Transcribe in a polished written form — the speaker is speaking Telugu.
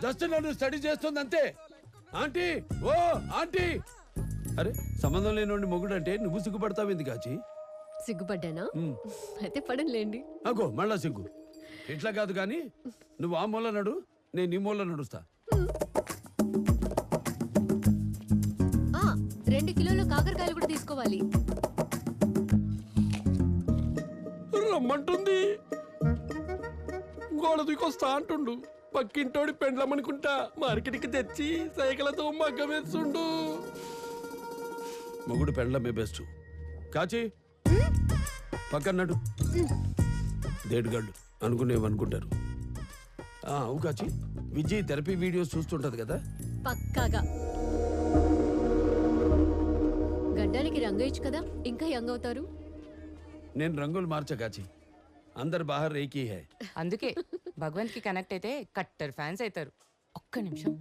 జస్ట్ నన్ను స్టడీ చేస్తుంది అంతే. ఆంటీ, ఓ ఆంటీ. అరే సంబంధం లేని మొగుడు అంటే నువ్వు సిగ్గుపడతావింది కాచి? సిగ్గుపడ్డానా? అయితే పడనులేండి. అగో మళ్ళా సిగ్గు. ఇట్లా కాదు కానీ నువ్వు ఆ మూల నడు, నేను ఈ మూల నడుస్తా. 2 కిలోల కాకరకాయలు కూడా తీసుకోవాలి. రమ్మంటుంది, గోడ దూకొస్తా అంటుండు. పక్కింటోడి పెండ్లమనుకుంటా మార్కెట్కి తెచ్చి సైకిలతో మగ్గ వేస్తుండు. మొగుడు పెండ్లమే బెస్ట్. కాచి పక్కన్నాడు దేడుగాళ్ళు అనుకునేవనుకుంటారు. అవు కాచి, విజయ్ థెరపీ వీడియోస్ చూస్తుంటది కదా? పక్కాగా. గడ్డానికి రంగు ఇచ్చు కదా, ఇంకా యంగ్ అవుతారు. నేను రంగులు మార్చా కాచి, అందరు బాహర్ ఏకీ హై. అందుకే భగవంత్ కి కనెక్ట్ అయితే కట్టర్ ఫ్యాన్స్ అవుతారు. ఒక్క నిమిషం.